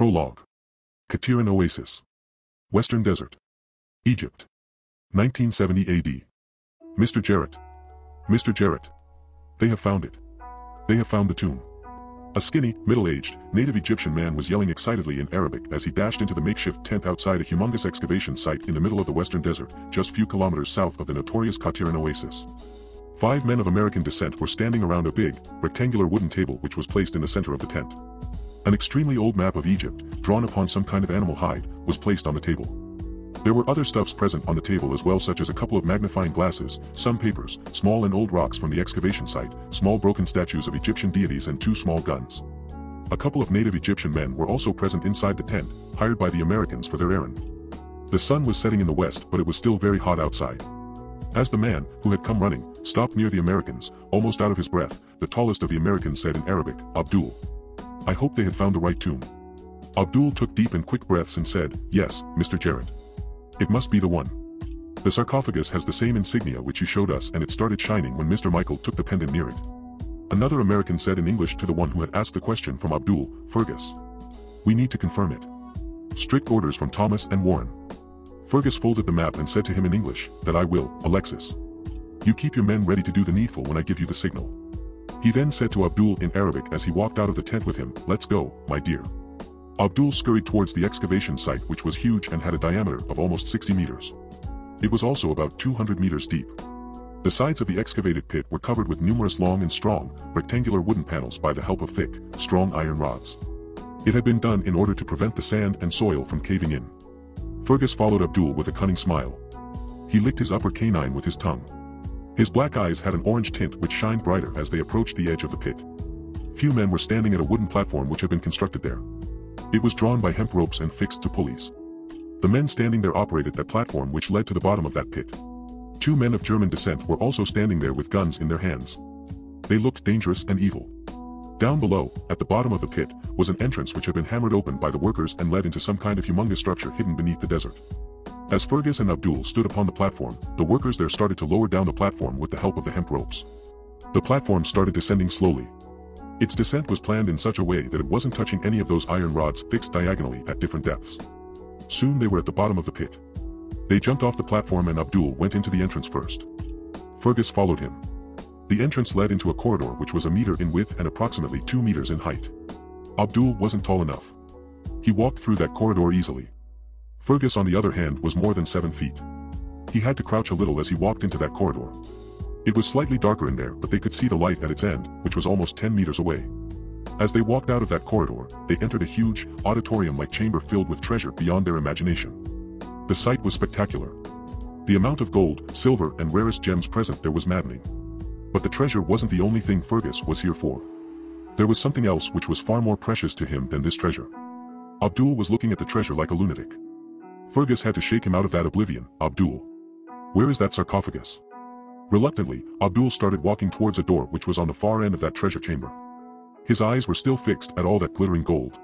Prologue. Katiran Oasis. Western Desert. Egypt. 1970 AD. Mr. Jarrett. Mr. Jarrett. They have found it. They have found the tomb. A skinny, middle-aged, native Egyptian man was yelling excitedly in Arabic as he dashed into the makeshift tent outside a humongous excavation site in the middle of the Western Desert, just few kilometers south of the notorious Katiran Oasis. 5 men of American descent were standing around a big, rectangular wooden table which was placed in the center of the tent. An extremely old map of Egypt, drawn upon some kind of animal hide, was placed on the table. There were other stuffs present on the table as well, such as a couple of magnifying glasses, some papers, small and old rocks from the excavation site, small broken statues of Egyptian deities and 2 small guns. A couple of native Egyptian men were also present inside the tent, hired by the Americans for their errand. The sun was setting in the west, but it was still very hot outside. As the man, who had come running, stopped near the Americans, almost out of his breath, the tallest of the Americans said in Arabic, "Abdul. I hope they had found the right tomb." Abdul took deep and quick breaths and said, "Yes, Mr. Jarrett. It must be the one. The sarcophagus has the same insignia which you showed us, and it started shining when Mr. Michael took the pendant near it." Another American said in English to the one who had asked the question from Abdul, "Fergus. We need to confirm it. Strict orders from Thomas and Warren." Fergus folded the map and said to him in English, "That I will, Alexis. You keep your men ready to do the needful when I give you the signal." He then said to Abdul in Arabic as he walked out of the tent with him, "Let's go, my dear." Abdul scurried towards the excavation site, which was huge and had a diameter of almost 60 meters. It was also about 200 meters deep. The sides of the excavated pit were covered with numerous long and strong, rectangular wooden panels by the help of thick, strong iron rods. It had been done in order to prevent the sand and soil from caving in. Fergus followed Abdul with a cunning smile. He licked his upper canine with his tongue. His black eyes had an orange tint which shined brighter as they approached the edge of the pit. Few men were standing at a wooden platform which had been constructed there. It was drawn by hemp ropes and fixed to pulleys. The men standing there operated that platform which led to the bottom of that pit. 2 men of German descent were also standing there with guns in their hands. They looked dangerous and evil. Down below, at the bottom of the pit, was an entrance which had been hammered open by the workers and led into some kind of humongous structure hidden beneath the desert. As Fergus and Abdul stood upon the platform, the workers there started to lower down the platform with the help of the hemp ropes. The platform started descending slowly. Its descent was planned in such a way that it wasn't touching any of those iron rods fixed diagonally at different depths. Soon they were at the bottom of the pit. They jumped off the platform and Abdul went into the entrance first. Fergus followed him. The entrance led into a corridor which was 1 meter in width and approximately 2 meters in height. Abdul wasn't tall enough. He walked through that corridor easily. Fergus, on the other hand, was more than 7 feet. He had to crouch a little as he walked into that corridor. It was slightly darker in there, but they could see the light at its end, which was almost 10 meters away. As they walked out of that corridor, they entered a huge, auditorium-like chamber filled with treasure beyond their imagination. The sight was spectacular. The amount of gold, silver, and rarest gems present there was maddening. But the treasure wasn't the only thing Fergus was here for. There was something else which was far more precious to him than this treasure. Abdul was looking at the treasure like a lunatic. Fergus had to shake him out of that oblivion. "Abdul. Where is that sarcophagus?" Reluctantly, Abdul started walking towards a door which was on the far end of that treasure chamber. His eyes were still fixed at all that glittering gold.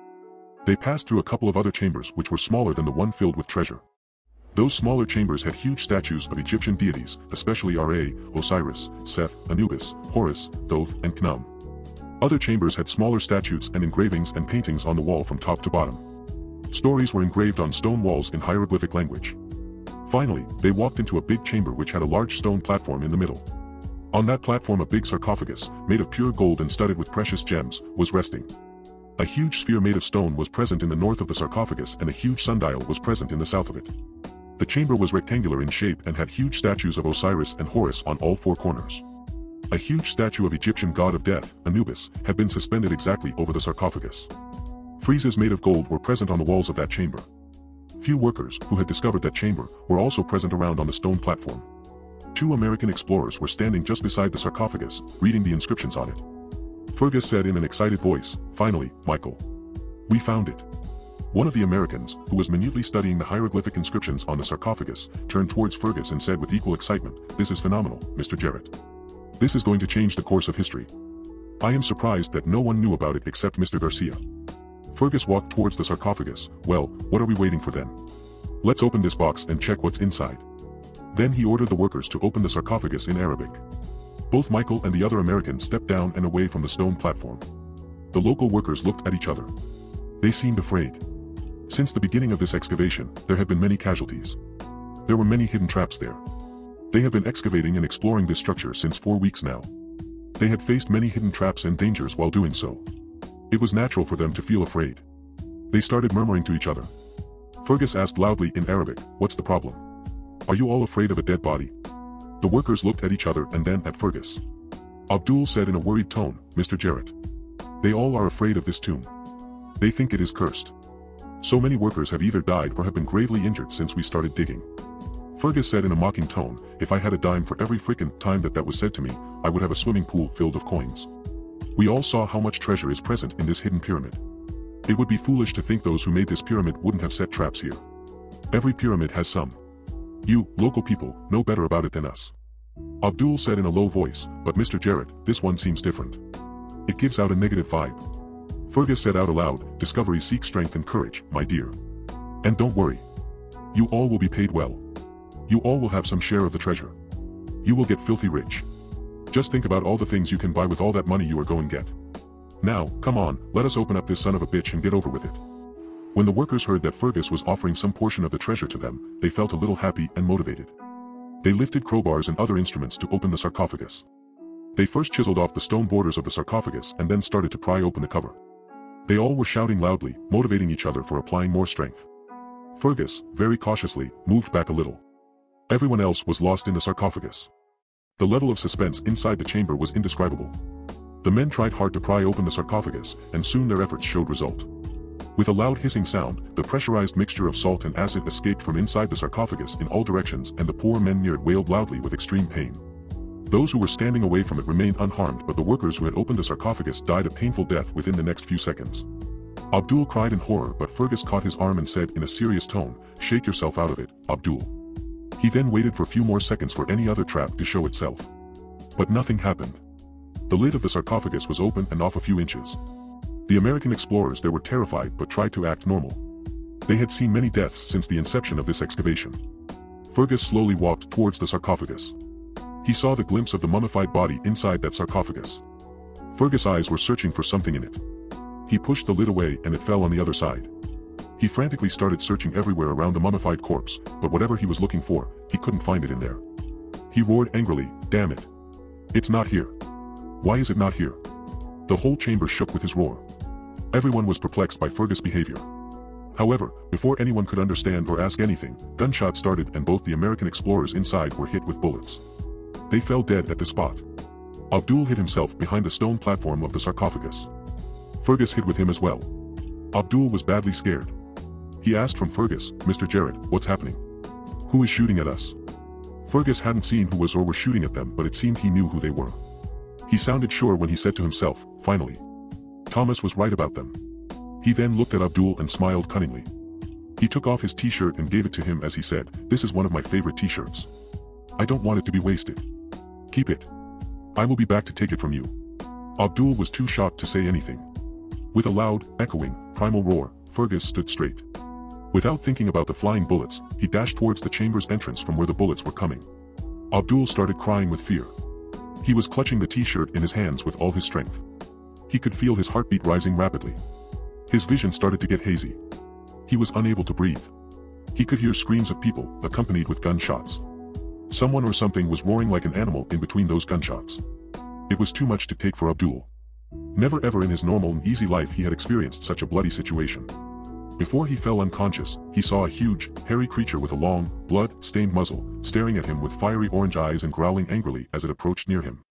They passed through a couple of other chambers which were smaller than the one filled with treasure. Those smaller chambers had huge statues of Egyptian deities, especially Ra, Osiris, Seth, Anubis, Horus, Thoth, and Khnum. Other chambers had smaller statues and engravings and paintings on the wall from top to bottom. Stories were engraved on stone walls in hieroglyphic language. Finally, they walked into a big chamber which had a large stone platform in the middle. On that platform a big sarcophagus, made of pure gold and studded with precious gems, was resting. A huge sphere made of stone was present in the north of the sarcophagus and a huge sundial was present in the south of it. The chamber was rectangular in shape and had huge statues of Osiris and Horus on all 4 corners. A huge statue of Egyptian god of death, Anubis, had been suspended exactly over the sarcophagus. Friezes made of gold were present on the walls of that chamber. Few workers, who had discovered that chamber, were also present around on the stone platform. 2 American explorers were standing just beside the sarcophagus, reading the inscriptions on it. Fergus said in an excited voice, "Finally, Michael. We found it." One of the Americans, who was minutely studying the hieroglyphic inscriptions on the sarcophagus, turned towards Fergus and said with equal excitement, "This is phenomenal, Mr. Jarrett. This is going to change the course of history. I am surprised that no one knew about it except Mr. Garcia." Fergus walked towards the sarcophagus. "Well, what are we waiting for then? Let's open this box and check what's inside." Then he ordered the workers to open the sarcophagus in Arabic. Both Michael and the other American stepped down and away from the stone platform. The local workers looked at each other. They seemed afraid. Since the beginning of this excavation, there had been many casualties. There were many hidden traps there. They have been excavating and exploring this structure since 4 weeks now. They had faced many hidden traps and dangers while doing so. It was natural for them to feel afraid. They started murmuring to each other. Fergus asked loudly in Arabic, "What's the problem? Are you all afraid of a dead body?" The workers looked at each other and then at Fergus. Abdul said in a worried tone, "Mr. Jarrett. They all are afraid of this tomb. They think it is cursed. So many workers have either died or have been gravely injured since we started digging." Fergus said in a mocking tone, "If I had a dime for every frickin' time that was said to me, I would have a swimming pool filled of coins." We all saw how much treasure is present in this hidden pyramid. It would be foolish to think those who made this pyramid wouldn't have set traps here. Every pyramid has some. You, local people, know better about it than us. Abdul said in a low voice, "But Mr. Jarrett, this one seems different. It gives out a negative vibe." Fergus said out aloud, "Discovery seeks strength and courage, my dear. And don't worry. You all will be paid well. You all will have some share of the treasure. You will get filthy rich. Just think about all the things you can buy with all that money you are going to get. Now, come on, let us open up this son of a bitch and get over with it." When the workers heard that Fergus was offering some portion of the treasure to them, they felt a little happy and motivated. They lifted crowbars and other instruments to open the sarcophagus. They first chiseled off the stone borders of the sarcophagus and then started to pry open the cover. They all were shouting loudly, motivating each other for applying more strength. Fergus, very cautiously, moved back a little. Everyone else was lost in the sarcophagus. The level of suspense inside the chamber was indescribable. The men tried hard to pry open the sarcophagus, and soon their efforts showed result. With a loud hissing sound, the pressurized mixture of salt and acid escaped from inside the sarcophagus in all directions, and the poor men near it wailed loudly with extreme pain. Those who were standing away from it remained unharmed, but the workers who had opened the sarcophagus died a painful death within the next few seconds. Abdul cried in horror, but Fergus caught his arm and said in a serious tone, "Shake yourself out of it, Abdul." He then waited for a few more seconds for any other trap to show itself. But nothing happened. The lid of the sarcophagus was open and off a few inches. The American explorers there were terrified but tried to act normal. They had seen many deaths since the inception of this excavation. Fergus slowly walked towards the sarcophagus. He saw the glimpse of the mummified body inside that sarcophagus. Fergus' eyes were searching for something in it. He pushed the lid away and it fell on the other side. He frantically started searching everywhere around the mummified corpse, but whatever he was looking for, he couldn't find it in there. He roared angrily, "Damn it! It's not here. Why is it not here?" The whole chamber shook with his roar. Everyone was perplexed by Fergus' behavior. However, before anyone could understand or ask anything, gunshots started and both the American explorers inside were hit with bullets. They fell dead at the spot. Abdul hid himself behind the stone platform of the sarcophagus. Fergus hid with him as well. Abdul was badly scared. He asked from Fergus, "Mr. Jarrett, what's happening? Who is shooting at us?" Fergus hadn't seen who was or were shooting at them, but it seemed he knew who they were. He sounded sure when he said to himself, "Finally. Thomas was right about them." He then looked at Abdul and smiled cunningly. He took off his t-shirt and gave it to him as he said, "This is one of my favorite t-shirts. I don't want it to be wasted. Keep it. I will be back to take it from you." Abdul was too shocked to say anything. With a loud, echoing, primal roar, Fergus stood straight. Without thinking about the flying bullets, he dashed towards the chamber's entrance from where the bullets were coming. Abdul started crying with fear. He was clutching the t-shirt in his hands with all his strength. He could feel his heartbeat rising rapidly. His vision started to get hazy. He was unable to breathe. He could hear screams of people, accompanied with gunshots. Someone or something was roaring like an animal in between those gunshots. It was too much to take for Abdul. Never ever in his normal and easy life he had experienced such a bloody situation. Before he fell unconscious, he saw a huge, hairy creature with a long, blood-stained muzzle, staring at him with fiery orange eyes and growling angrily as it approached near him.